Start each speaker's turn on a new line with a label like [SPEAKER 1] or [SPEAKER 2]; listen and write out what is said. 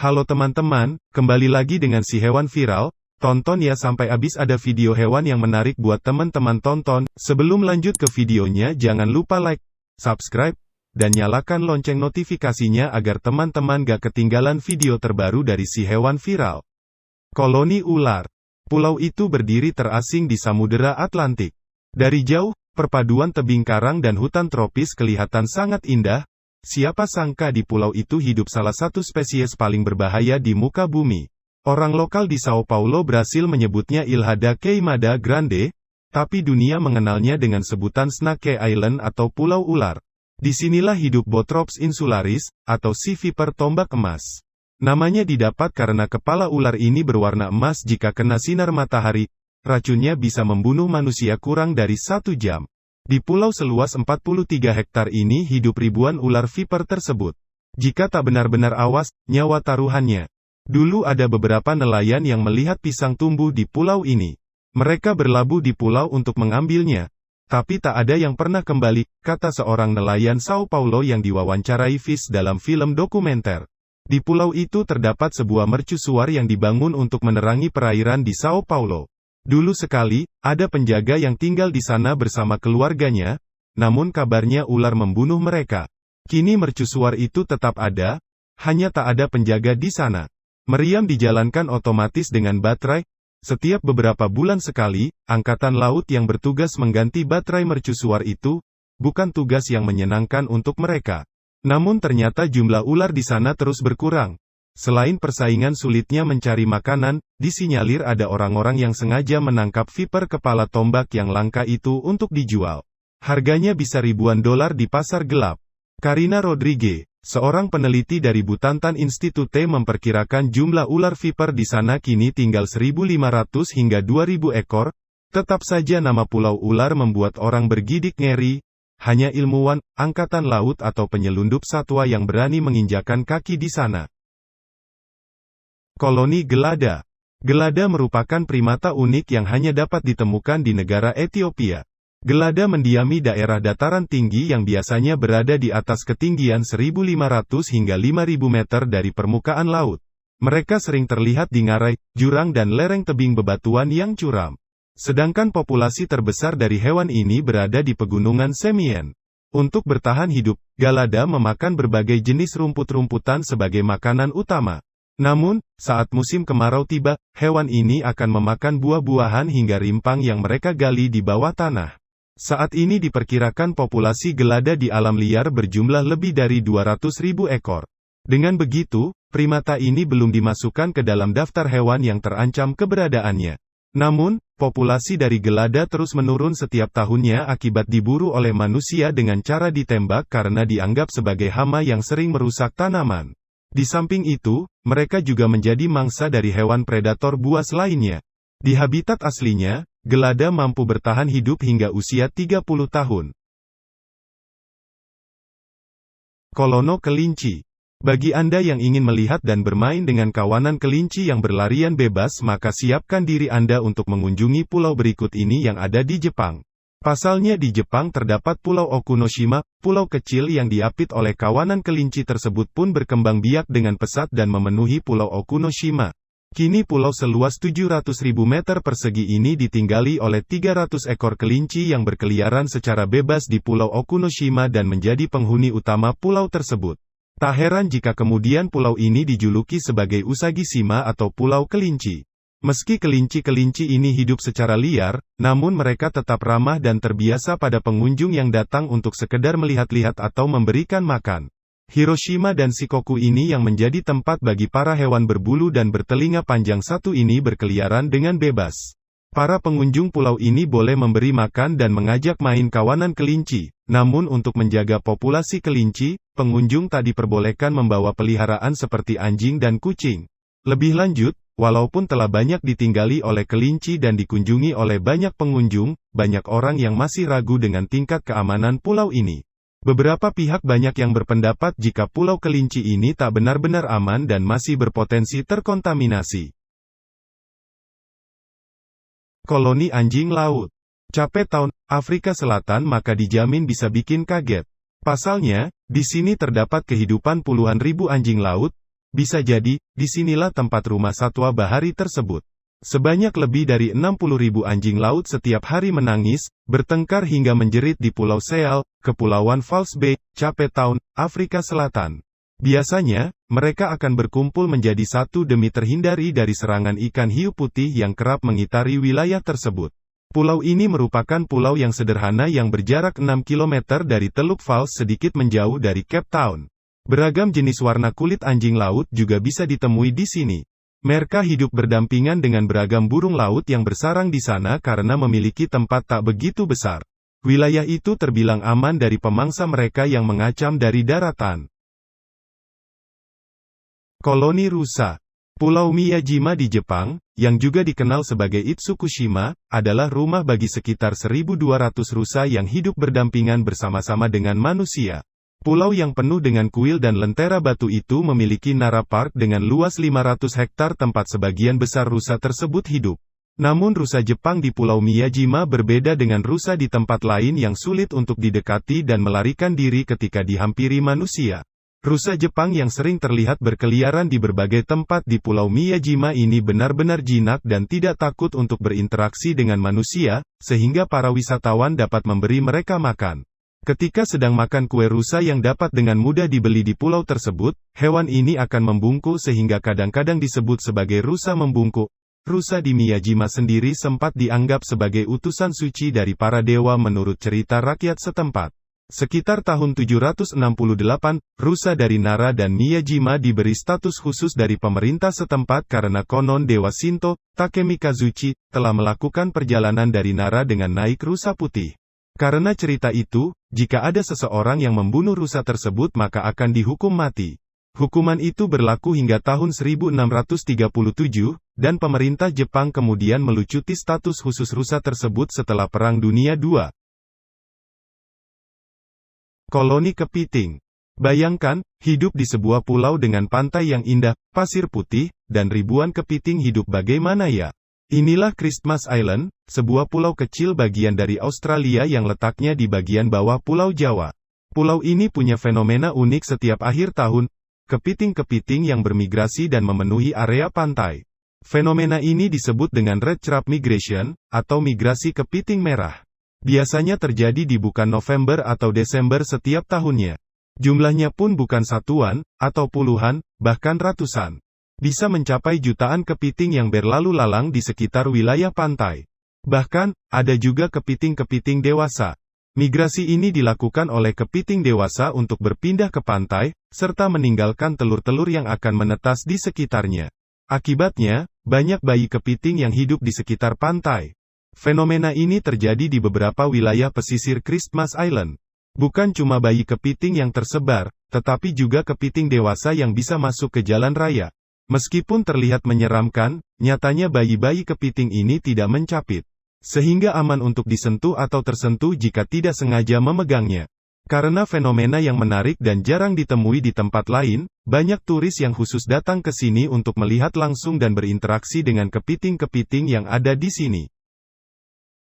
[SPEAKER 1] Halo teman-teman, kembali lagi dengan si hewan viral. Tonton ya sampai habis, ada video hewan yang menarik buat teman-teman tonton. Sebelum lanjut ke videonya, jangan lupa like, subscribe, dan nyalakan lonceng notifikasinya agar teman-teman gak ketinggalan video terbaru dari si hewan viral. Koloni ular. Pulau itu berdiri terasing di Samudera Atlantik. Dari jauh, perpaduan tebing karang dan hutan tropis kelihatan sangat indah. Siapa sangka di pulau itu hidup salah satu spesies paling berbahaya di muka bumi. Orang lokal di Sao Paulo, Brasil menyebutnya Ilha Queimada Grande, tapi dunia mengenalnya dengan sebutan Snake Island atau Pulau Ular. Disinilah hidup Bothrops insularis, atau si viper tombak emas. Namanya didapat karena kepala ular ini berwarna emas jika kena sinar matahari. Racunnya bisa membunuh manusia kurang dari 1 jam. Di pulau seluas 43 hektar ini hidup ribuan ular viper tersebut. Jika tak benar-benar awas, nyawa taruhannya. Dulu ada beberapa nelayan yang melihat pisang tumbuh di pulau ini. Mereka berlabuh di pulau untuk mengambilnya. Tapi tak ada yang pernah kembali, kata seorang nelayan Sao Paulo yang diwawancarai Viz dalam film dokumenter. Di pulau itu terdapat sebuah mercusuar yang dibangun untuk menerangi perairan di Sao Paulo. Dulu sekali, ada penjaga yang tinggal di sana bersama keluarganya, namun kabarnya ular membunuh mereka. Kini mercusuar itu tetap ada, hanya tak ada penjaga di sana. Meriam dijalankan otomatis dengan baterai. Setiap beberapa bulan sekali, angkatan laut yang bertugas mengganti baterai mercusuar itu, bukan tugas yang menyenangkan untuk mereka. Namun ternyata jumlah ular di sana terus berkurang. Selain persaingan sulitnya mencari makanan, disinyalir ada orang-orang yang sengaja menangkap viper kepala tombak yang langka itu untuk dijual. Harganya bisa ribuan dolar di pasar gelap. Karina Rodriguez, seorang peneliti dari Butantan Institute, memperkirakan jumlah ular viper di sana kini tinggal 1.500 hingga 2.000 ekor. Tetap saja nama Pulau Ular membuat orang bergidik ngeri. Hanya ilmuwan, angkatan laut atau penyelundup satwa yang berani menginjakan kaki di sana. Koloni gelada. Gelada merupakan primata unik yang hanya dapat ditemukan di negara Ethiopia. Gelada mendiami daerah dataran tinggi yang biasanya berada di atas ketinggian 1.500 hingga 5.000 meter dari permukaan laut. Mereka sering terlihat di ngarai, jurang dan lereng tebing bebatuan yang curam. Sedangkan populasi terbesar dari hewan ini berada di pegunungan Semien. Untuk bertahan hidup, gelada memakan berbagai jenis rumput-rumputan sebagai makanan utama. Namun, saat musim kemarau tiba, hewan ini akan memakan buah-buahan hingga rimpang yang mereka gali di bawah tanah. Saat ini diperkirakan populasi gelada di alam liar berjumlah lebih dari 200.000 ekor. Dengan begitu, primata ini belum dimasukkan ke dalam daftar hewan yang terancam keberadaannya. Namun, populasi dari gelada terus menurun setiap tahunnya akibat diburu oleh manusia dengan cara ditembak karena dianggap sebagai hama yang sering merusak tanaman. Di samping itu, mereka juga menjadi mangsa dari hewan predator buas lainnya. Di habitat aslinya, gelada mampu bertahan hidup hingga usia 30 tahun. Kolono kelinci. Bagi Anda yang ingin melihat dan bermain dengan kawanan kelinci yang berlarian bebas, maka siapkan diri Anda untuk mengunjungi pulau berikut ini yang ada di Jepang. Pasalnya di Jepang terdapat Pulau Okunoshima, pulau kecil yang diapit oleh kawanan kelinci tersebut pun berkembang biak dengan pesat dan memenuhi Pulau Okunoshima. Kini pulau seluas 700.000 meter persegi ini ditinggali oleh 300 ekor kelinci yang berkeliaran secara bebas di Pulau Okunoshima dan menjadi penghuni utama pulau tersebut. Tak heran jika kemudian pulau ini dijuluki sebagai Usagi-shima atau Pulau Kelinci. Meski kelinci-kelinci ini hidup secara liar, namun mereka tetap ramah dan terbiasa pada pengunjung yang datang untuk sekedar melihat-lihat atau memberikan makan. Hiroshima dan Shikoku ini yang menjadi tempat bagi para hewan berbulu dan bertelinga panjang satu ini berkeliaran dengan bebas. Para pengunjung pulau ini boleh memberi makan dan mengajak main kawanan kelinci, namun untuk menjaga populasi kelinci, pengunjung tak diperbolehkan membawa peliharaan seperti anjing dan kucing. Lebih lanjut, walaupun telah banyak ditinggali oleh kelinci dan dikunjungi oleh banyak pengunjung, banyak orang yang masih ragu dengan tingkat keamanan pulau ini. Beberapa pihak banyak yang berpendapat jika pulau kelinci ini tak benar-benar aman dan masih berpotensi terkontaminasi. Koloni anjing laut. Cape Town, Afrika Selatan maka dijamin bisa bikin kaget. Pasalnya, di sini terdapat kehidupan puluhan ribu anjing laut. Bisa jadi, disinilah tempat rumah satwa bahari tersebut. Sebanyak lebih dari 60.000 anjing laut setiap hari menangis, bertengkar hingga menjerit di Pulau Seal, Kepulauan False Bay, Cape Town, Afrika Selatan. Biasanya, mereka akan berkumpul menjadi satu demi terhindari dari serangan ikan hiu putih yang kerap mengitari wilayah tersebut. Pulau ini merupakan pulau yang sederhana yang berjarak 6 km dari Teluk False sedikit menjauh dari Cape Town. Beragam jenis warna kulit anjing laut juga bisa ditemui di sini. Mereka hidup berdampingan dengan beragam burung laut yang bersarang di sana karena memiliki tempat tak begitu besar. Wilayah itu terbilang aman dari pemangsa mereka yang mengacam dari daratan. Koloni rusa. Pulau Miyajima di Jepang, yang juga dikenal sebagai Itsukushima, adalah rumah bagi sekitar 1.200 rusa yang hidup berdampingan bersama-sama dengan manusia. Pulau yang penuh dengan kuil dan lentera batu itu memiliki Nara Park dengan luas 500 hektar tempat sebagian besar rusa tersebut hidup. Namun rusa Jepang di Pulau Miyajima berbeda dengan rusa di tempat lain yang sulit untuk didekati dan melarikan diri ketika dihampiri manusia. Rusa Jepang yang sering terlihat berkeliaran di berbagai tempat di Pulau Miyajima ini benar-benar jinak dan tidak takut untuk berinteraksi dengan manusia, sehingga para wisatawan dapat memberi mereka makan. Ketika sedang makan kue rusa yang dapat dengan mudah dibeli di pulau tersebut, hewan ini akan membungkuk sehingga kadang-kadang disebut sebagai rusa membungkuk. Rusa di Miyajima sendiri sempat dianggap sebagai utusan suci dari para dewa menurut cerita rakyat setempat. Sekitar tahun 768, rusa dari Nara dan Miyajima diberi status khusus dari pemerintah setempat karena konon Dewa Shinto, Takemikazuchi, telah melakukan perjalanan dari Nara dengan naik rusa putih. Karena cerita itu, jika ada seseorang yang membunuh rusa tersebut maka akan dihukum mati. Hukuman itu berlaku hingga tahun 1637, dan pemerintah Jepang kemudian melucuti status khusus rusa tersebut setelah Perang Dunia II. Koloni kepiting. Bayangkan, hidup di sebuah pulau dengan pantai yang indah, pasir putih, dan ribuan kepiting hidup bagaimana ya? Inilah Christmas Island, sebuah pulau kecil bagian dari Australia yang letaknya di bagian bawah Pulau Jawa. Pulau ini punya fenomena unik setiap akhir tahun, kepiting-kepiting yang bermigrasi dan memenuhi area pantai. Fenomena ini disebut dengan red crab migration, atau migrasi kepiting merah. Biasanya terjadi di bulan November atau Desember setiap tahunnya. Jumlahnya pun bukan satuan, atau puluhan, bahkan ratusan. Bisa mencapai jutaan kepiting yang berlalu lalang di sekitar wilayah pantai. Bahkan, ada juga kepiting-kepiting dewasa. Migrasi ini dilakukan oleh kepiting dewasa untuk berpindah ke pantai, serta meninggalkan telur-telur yang akan menetas di sekitarnya. Akibatnya, banyak bayi kepiting yang hidup di sekitar pantai. Fenomena ini terjadi di beberapa wilayah pesisir Christmas Island. Bukan cuma bayi kepiting yang tersebar, tetapi juga kepiting dewasa yang bisa masuk ke jalan raya. Meskipun terlihat menyeramkan, nyatanya bayi-bayi kepiting ini tidak mencapit. Sehingga aman untuk disentuh atau tersentuh jika tidak sengaja memegangnya. Karena fenomena yang menarik dan jarang ditemui di tempat lain, banyak turis yang khusus datang ke sini untuk melihat langsung dan berinteraksi dengan kepiting-kepiting yang ada di sini.